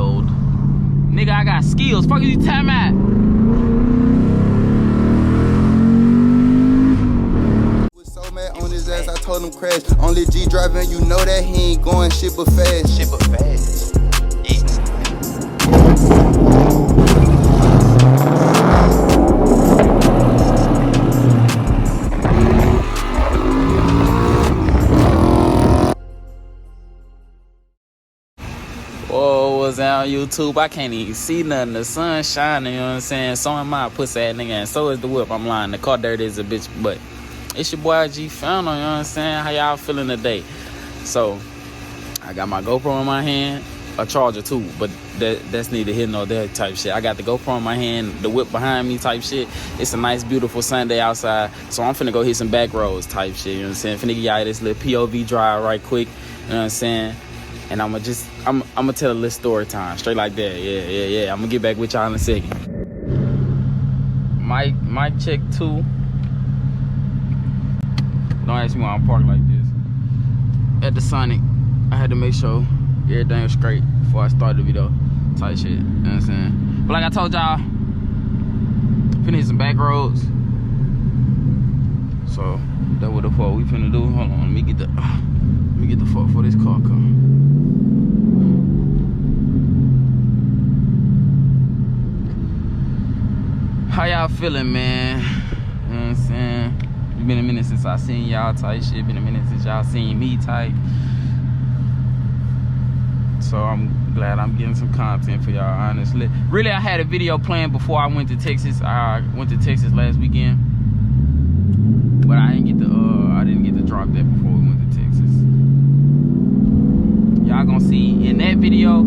skilled. Nigga, I got skills. Fuck you talking about? So mad on his ass, I told him crash. Only G driving, you know that he ain't going shit but fast. Shit but fast. Yeah. Whoa, what's out YouTube? I can't even see nothing. The sun shining, you know what I'm saying? So am I, pussy ass nigga, and so is the whip. I'm lying. The car dirty as a bitch, but it's your boy G Found on, you know what I'm saying? How y'all feeling today? So, I got my GoPro in my hand, a charger too, but that's neither here nor there type shit. I got the GoPro in my hand, the whip behind me type shit. It's a nice, beautiful Sunday outside, so I'm finna go hit some back roads type shit, you know what I'm saying? Finna get y'all this little POV drive right quick, you know what I'm saying? And I'm gonna tell a little story time, straight like that. Yeah. I'm gonna get back with y'all in a second. Mic check 2. Don't ask me why I'm parked like this. At the Sonic, I had to make sure everything was straight before I started the video, type shit. You know what I'm saying? But like I told y'all, finna hit some back roads. So that's what the fuck we finna do. Hold on, let me get the fuck before this car come. How y'all feeling, man? You know what I'm saying? It's been a minute since I seen y'all type shit. Been a minute since y'all seen me type. So I'm glad I'm getting some content for y'all, honestly. Really, I had a video planned before I went to Texas. I went to Texas last weekend, but I didn't get to drop that before we went to Texas. Y'all gonna see in that video.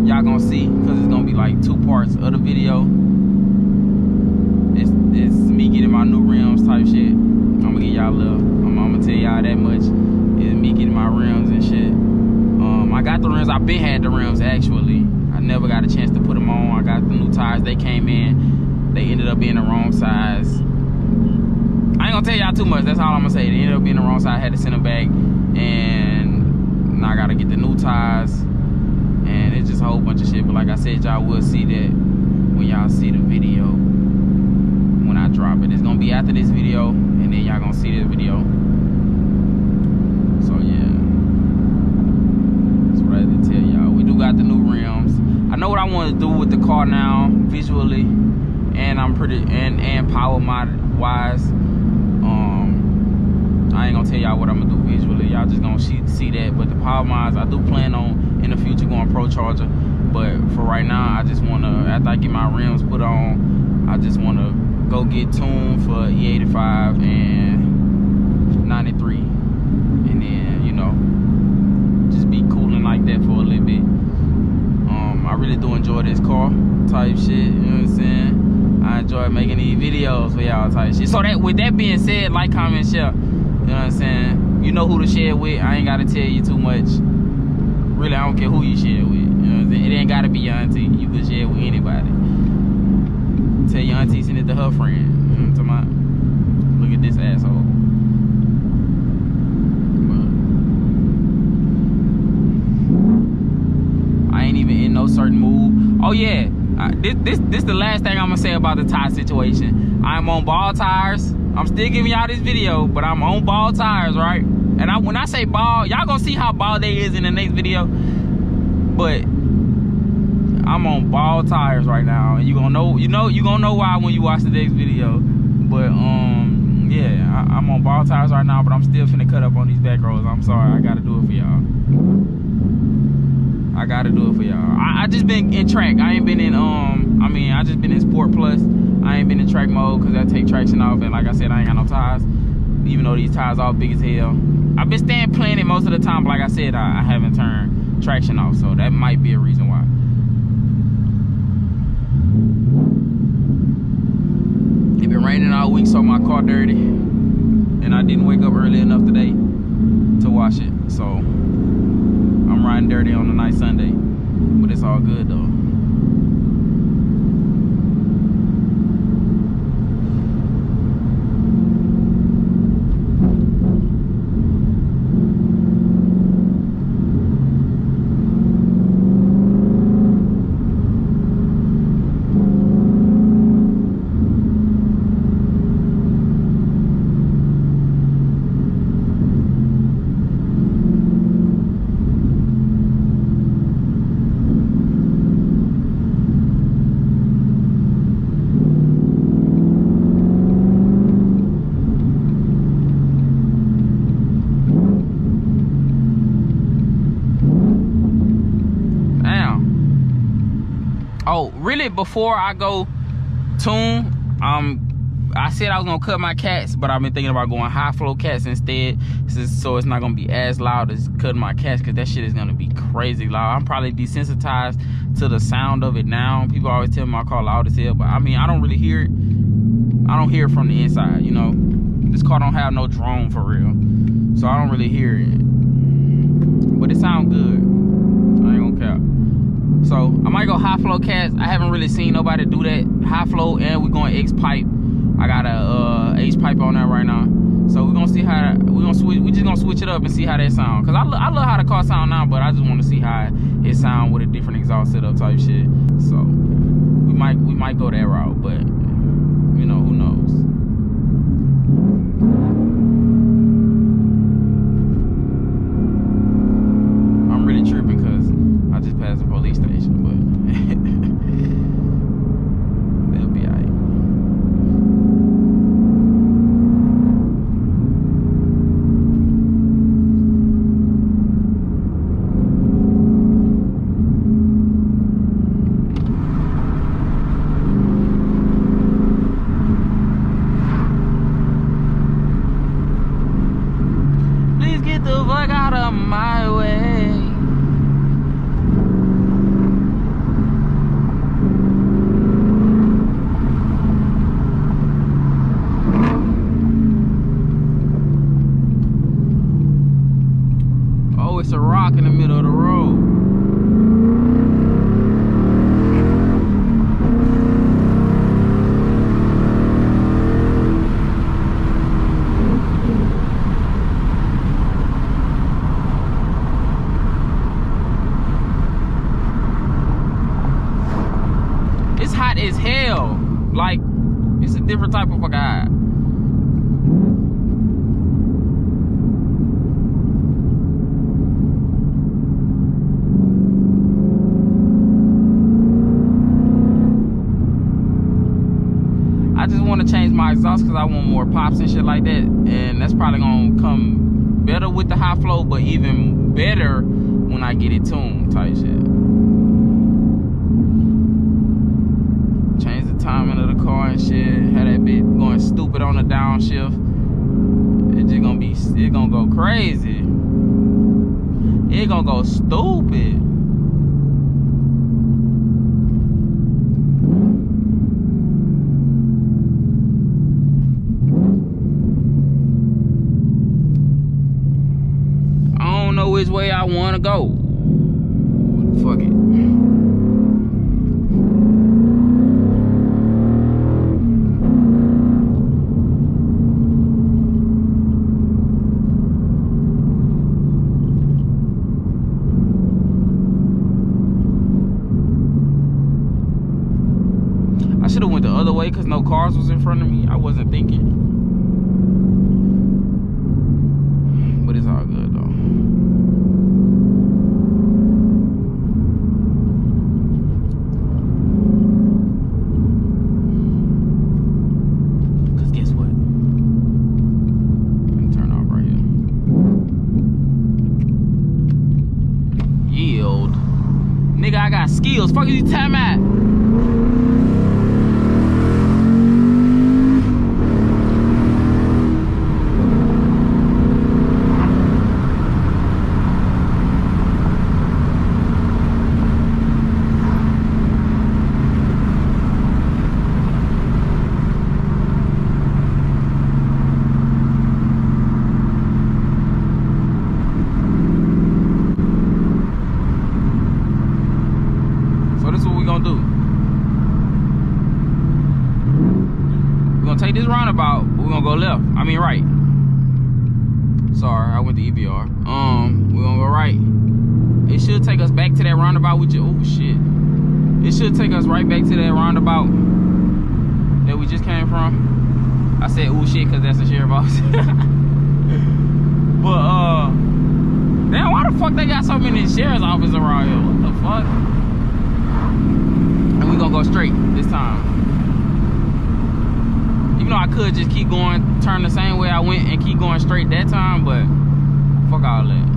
Y'all gonna see, cause it's gonna be like 2 parts of the video. It's me getting my new rims type shit. I'm gonna get y'all I'm gonna tell y'all that much. It's me getting my rims and shit. I got the rims. I've been had the rims actually. I never got a chance to put them on. I got the new tires. They came in. They ended up being the wrong size. I ain't gonna tell y'all too much. That's all I'm gonna say. They ended up being the wrong size. I had to send them back, and now I gotta get the new tires. And it's just a whole bunch of shit. But like I said, y'all will see that when y'all see the video. When I drop it, it's gonna be after this video, and then y'all gonna see this video. So yeah, that's what I had to tell y'all. We do got the new rims. I know what I want to do with the car now, visually, and I'm pretty and power mod wise. I ain't gonna tell y'all what I'm gonna do visually. Y'all just gonna see that. But the power mods, I do plan on in the future going pro charger. But for right now, I just wanna, after I get my rims put on, I just wanna go get tuned for E85 and 93, and then, you know, just be cooling like that for a little bit. I really do enjoy this car type shit, you know what I'm saying? I enjoy making these videos for y'all type shit. So that, with that being said, like, comment, share, you know what I'm saying? You know who to share with. I ain't gotta tell you too much. Really, I don't care who you share with, you know what I'm saying? It ain't gotta be your auntie. You can share with anybody. Tell your auntie send it to her friend. You know what I'm talking about? Look at this asshole. But I ain't even in no certain mood. Oh yeah, this the last thing I'm gonna say about the tire situation. I'm on ball tires. I'm still giving y'all this video, but I'm on ball tires, right? And when I say ball, y'all gonna see how ball they is in the next video. But I'm on ball tires right now, and you gonna know why when you watch the next video. But yeah, I'm on ball tires right now, but I'm still finna cut up on these back roads. I'm sorry, I gotta do it for y'all. I gotta do it for y'all. I just been in track. I ain't been in I just been in Sport Plus. I ain't been in track mode because I take traction off, and like I said, I ain't got no tires. Even though these tires all big as hell, I've been staying planted most of the time. But like I said, I haven't turned traction off, so that might be a reason why. It been raining all week, so my car dirty, and I didn't wake up early enough today to wash it. So I'm riding dirty on a nice Sunday, but it's all good though. Oh, really? Before I go tune, I said I was gonna cut my cats, but I've been thinking about going high flow cats instead, so it's not gonna be as loud as cutting my cats, because that shit is gonna be crazy loud. I'm probably desensitized to the sound of it now. People always tell me my car loud as hell, but I mean, I don't really hear it. I don't hear it from the inside, you know. This car don't have no drone for real, so I don't really hear it. But it sounds good. I ain't gonna cap. So I might go high flow cats. I haven't really seen nobody do that. High flow, and we're going X pipe. I got a H pipe on there right now. So we're gonna see how we just gonna switch it up and see how that sound. Cause I love how the car sound now, but I just want to see how it sound with a different exhaust setup type shit. So we might go that route, but you know, who knows. I'm really tripping because I just passed the police station, but they'll be alright. Get the fuck out of my way. Oh, it's a rock in the middle of the road. It's hot as hell. Like, it's a different type of a guy. I just want to change my exhaust because I want more pops and shit like that, and that's probably gonna come better with the high flow, but even better when I get it tuned type shit. Change the timing of the car and shit. Had that bitch going stupid on the downshift. It's gonna go crazy. It's gonna go stupid. I don't know which way I wanna go. Fuck it. I should have went the other way because no cars was in front of me. I wasn't thinking. But it's all good though. Because guess what? Let me turn off right here. Yield. Nigga, I got skills. Fuck you time at. Take this roundabout, but we're gonna go left. I mean right. Sorry, I went to EBR. We're gonna go right. It should take us back to that roundabout with you. Oh shit. It should take us right back to that roundabout that we just came from. I said oh shit because that's the sheriff office. But damn, why the fuck they got so many sheriff's offices around here? What the fuck? And we gonna go straight this time. Even though I could just keep going, turn the same way I went and keep going straight that time, but fuck all that.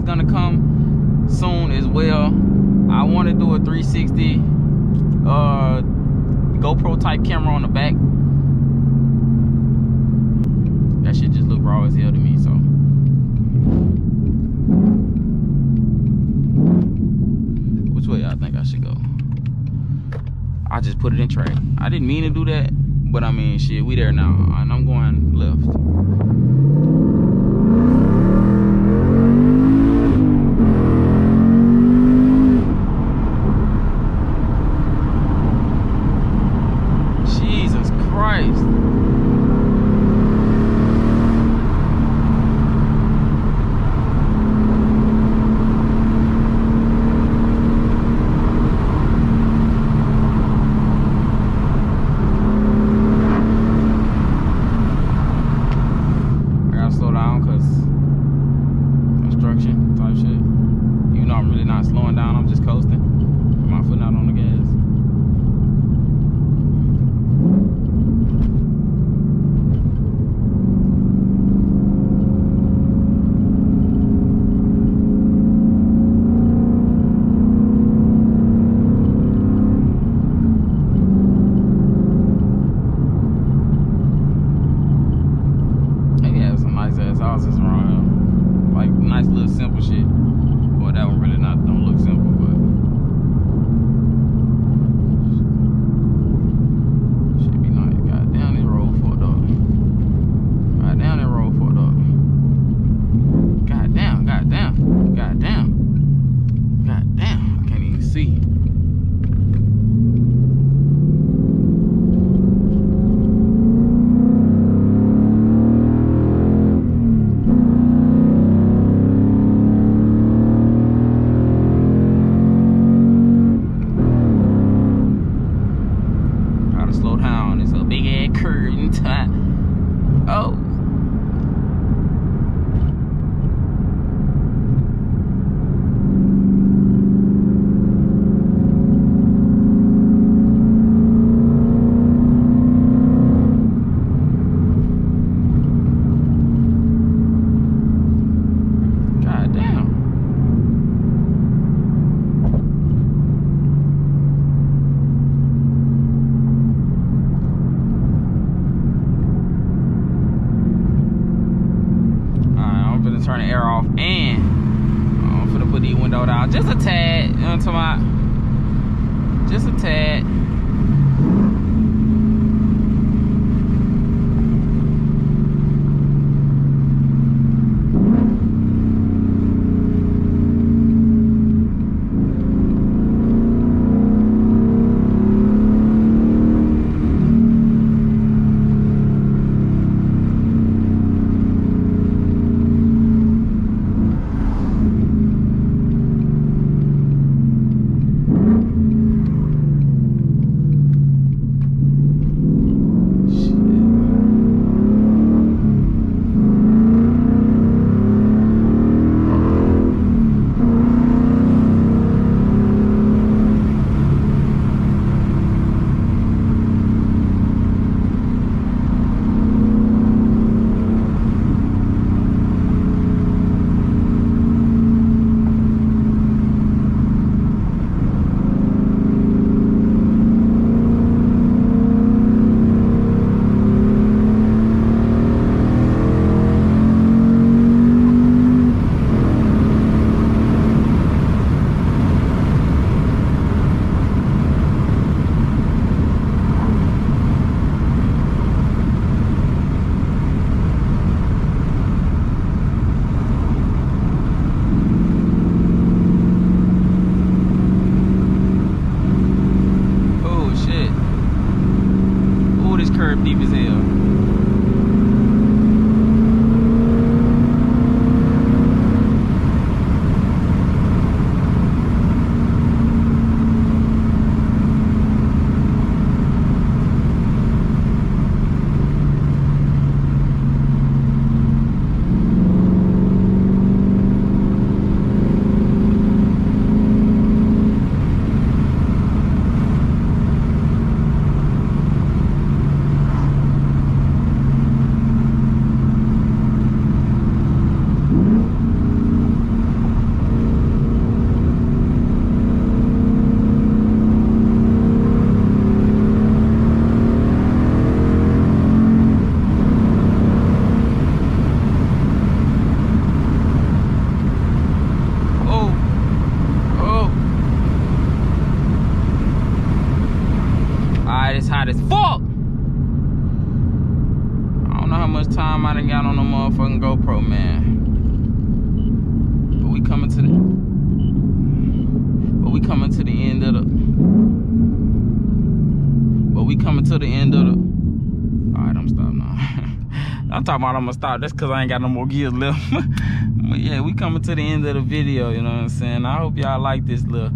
gonna come soon as well. I want to do a 360 GoPro type camera on the back. That shit just look raw as hell to me. So which way I think I should go? I just put it in track. I didn't mean to do that, but I mean, shit, we there now, and I'm going left. Jesus Christ. Type shit. Even though I'm really not slowing down, I'm just coasting. Put my foot out on the gas. They have some nice ass houses around here. Like nice little simple shit. Boy, that one really don't look simple, but should be nice. God damn, this road fucked up. God damn, that road fucked up. God damn, god damn, god damn, god damn. I can't even see. Slow down. It's a big ass curve into that. Oh. God damn. Turn the air off, and I'm finna put the window down just a tad. You know what I'm talking about? Just a tad. outside, it's hot as fuck. I don't know how much time I done got on the motherfucking GoPro, man. But we coming to the end of the Alright, I'm stopping now. I'm talking about I'm gonna stop. That's cause I ain't got no more gears left. But yeah, we coming to the end of the video, you know what I'm saying? I hope y'all like this little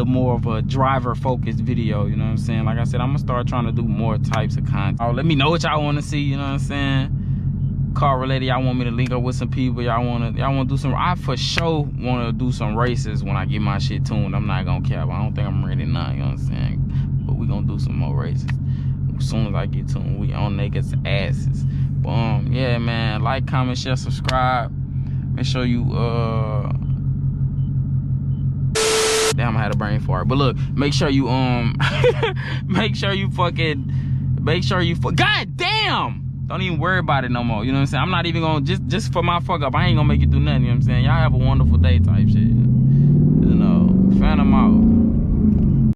more of a driver focused video, you know what I'm saying? Like I said, I'm gonna start trying to do more types of content. Oh, let me know what y'all wanna see, you know what I'm saying? Car related, y'all want me to link up with some people, y'all wanna do some, I for sure wanna do some races when I get my shit tuned. I'm not gonna cap. I don't think I'm ready now, you know what I'm saying? But we gonna do some more races. As soon as I get tuned, we on niggas' asses. Boom. Yeah, man. Like, comment, share, subscribe. Make sure you damn, I had a brain fart. But look, make sure you God damn! Don't even worry about it no more. You know what I'm saying? I'm not even gonna just for my fuck up, I ain't gonna make it do nothing, you know what I'm saying? Y'all have a wonderful day type shit. You know, Phantom out.